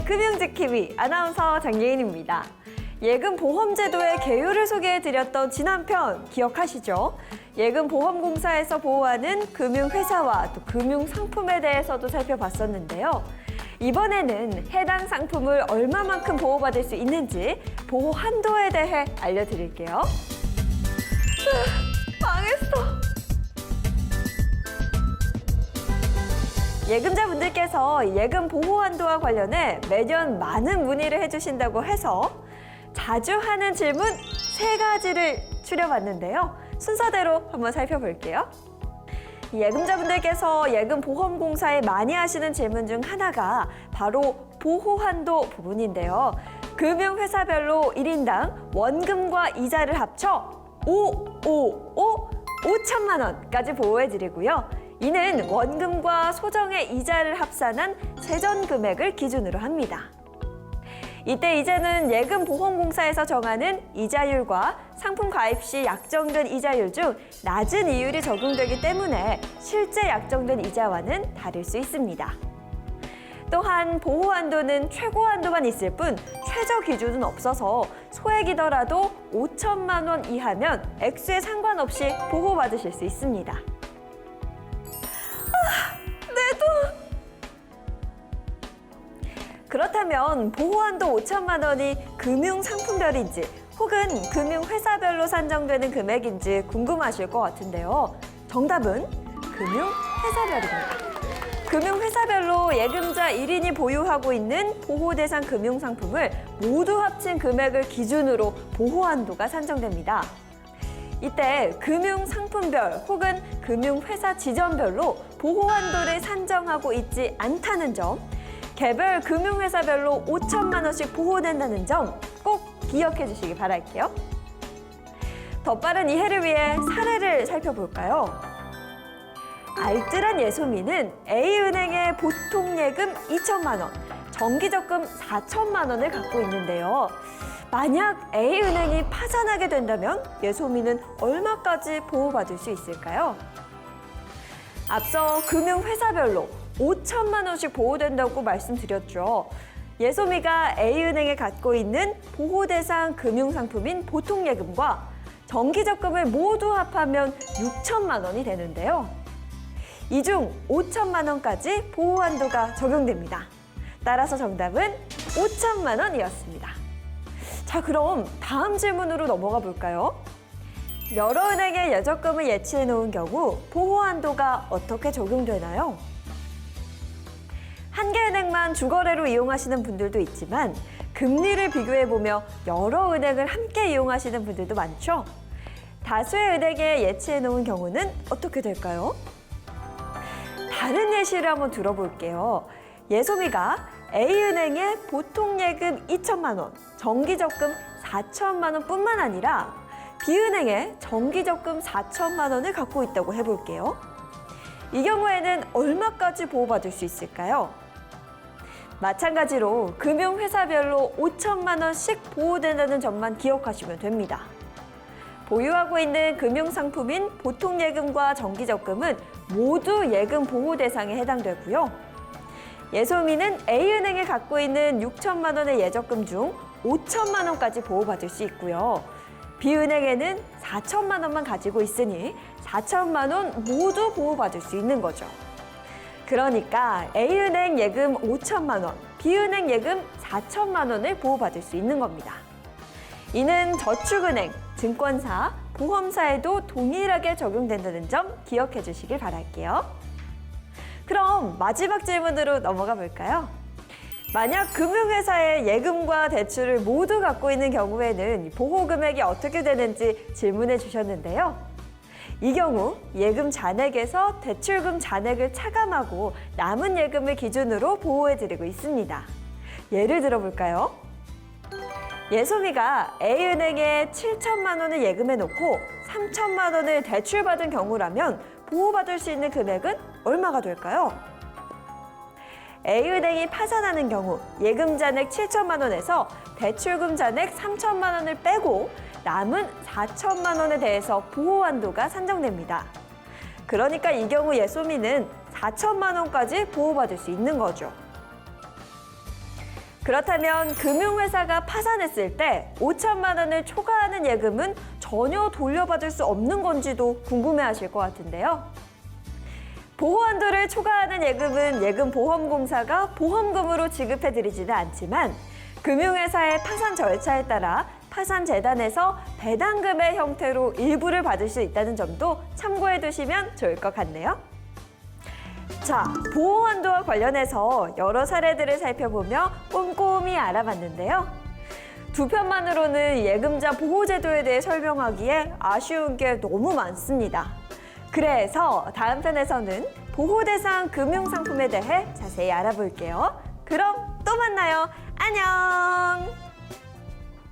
금융지킴이 아나운서 장예인입니다. 예금보험제도의 개요를 소개해드렸던 지난 편 기억하시죠? 예금보험공사에서 보호하는 금융회사와 또 금융상품에 대해서도 살펴봤었는데요. 이번에는 해당 상품을 얼마만큼 보호받을 수 있는지 보호 한도에 대해 알려드릴게요. 망했어. 예금자분들께서 예금 보호 한도와 관련해 매년 많은 문의를 해주신다고 해서 자주 하는 질문 3가지를 추려봤는데요. 순서대로 한번 살펴볼게요. 예금자분들께서 예금보험공사에 많이 하시는 질문 중 하나가 바로 보호 한도 부분인데요. 금융회사별로 1인당 원금과 이자를 합쳐 5천만 원까지 보호해드리고요. 이는 원금과 소정의 이자를 합산한 세전 금액을 기준으로 합니다. 이때 이자는 예금보험공사에서 정하는 이자율과 상품 가입 시 약정된 이자율 중 낮은 이율이 적용되기 때문에 실제 약정된 이자와는 다를 수 있습니다. 또한 보호 한도는 최고 한도만 있을 뿐 최저 기준은 없어서 소액이더라도 5천만 원 이하면 액수에 상관없이 보호받으실 수 있습니다. 내 돈! 그렇다면 보호 한도 5천만 원이 금융상품별인지 혹은 금융회사별로 산정되는 금액인지 궁금하실 것 같은데요. 정답은 금융회사별입니다. 금융회사별로 예금자 1인이 보유하고 있는 보호대상 금융상품을 모두 합친 금액을 기준으로 보호 한도가 산정됩니다. 이때 금융상품별 혹은 금융회사 지점별로 보호 한도를 산정하고 있지 않다는 점, 개별 금융회사별로 5천만 원씩 보호된다는 점 꼭 기억해 주시기 바랄게요. 더 빠른 이해를 위해 사례를 살펴볼까요? 알뜰한 예소미는 A은행의 보통 예금 2천만 원, 정기적금 4천만 원을 갖고 있는데요. 만약 A은행이 파산하게 된다면 예소미는 얼마까지 보호받을 수 있을까요? 앞서 금융회사별로 5천만 원씩 보호된다고 말씀드렸죠. 예소미가 A은행에 갖고 있는 보호대상 금융상품인 보통예금과 정기적금을 모두 합하면 6천만 원이 되는데요. 이 중 5천만 원까지 보호 한도가 적용됩니다. 따라서 정답은 5천만 원이었습니다. 자, 그럼 다음 질문으로 넘어가 볼까요? 여러 은행의 예적금을 예치해 놓은 경우 보호 한도가 어떻게 적용되나요? 한 개 은행만 주거래로 이용하시는 분들도 있지만 금리를 비교해보며 여러 은행을 함께 이용하시는 분들도 많죠? 다수의 은행에 예치해 놓은 경우는 어떻게 될까요? 다른 예시를 한번 들어볼게요. 예소미가 A은행의 보통 예금 2천만 원, 정기적금 4천만 원 뿐만 아니라 B은행에 정기적금 4천만 원을 갖고 있다고 해볼게요. 이 경우에는 얼마까지 보호받을 수 있을까요? 마찬가지로 금융회사별로 5천만 원씩 보호된다는 점만 기억하시면 됩니다. 보유하고 있는 금융상품인 보통예금과 정기적금은 모두 예금 보호 대상에 해당되고요. 예소미는 A은행에 갖고 있는 6천만 원의 예적금 중 5천만 원까지 보호받을 수 있고요. B은행에는 4천만 원만 가지고 있으니 4천만 원 모두 보호받을 수 있는 거죠. 그러니까 A은행 예금 5천만 원, B은행 예금 4천만 원을 보호받을 수 있는 겁니다. 이는 저축은행, 증권사, 보험사에도 동일하게 적용된다는 점 기억해 주시길 바랄게요. 그럼 마지막 질문으로 넘어가 볼까요? 만약 금융회사의 예금과 대출을 모두 갖고 있는 경우에는 보호 금액이 어떻게 되는지 질문해 주셨는데요. 이 경우 예금 잔액에서 대출금 잔액을 차감하고 남은 예금을 기준으로 보호해드리고 있습니다. 예를 들어볼까요? 예소미가 A은행에 7천만 원을 예금해 놓고 3천만 원을 대출받은 경우라면 보호받을 수 있는 금액은 얼마가 될까요? A은행이 파산하는 경우 예금 잔액 7천만 원에서 대출금 잔액 3천만 원을 빼고 남은 4천만 원에 대해서 보호 한도가 산정됩니다. 그러니까 이 경우 예소미는 4천만 원까지 보호받을 수 있는 거죠. 그렇다면 금융회사가 파산했을 때 5천만 원을 초과하는 예금은 전혀 돌려받을 수 없는 건지도 궁금해하실 것 같은데요. 보호 한도를 초과하는 예금은 예금보험공사가 보험금으로 지급해드리지는 않지만 금융회사의 파산 절차에 따라 파산재단에서 배당금의 형태로 일부를 받을 수 있다는 점도 참고해 두시면 좋을 것 같네요. 자, 보호 한도와 관련해서 여러 사례들을 살펴보며 꼼꼼히 알아봤는데요. 두 편만으로는 예금자 보호제도에 대해 설명하기에 아쉬운 게 너무 많습니다. 그래서 다음 편에서는 보호대상 금융상품에 대해 자세히 알아볼게요. 그럼 또 만나요. 안녕!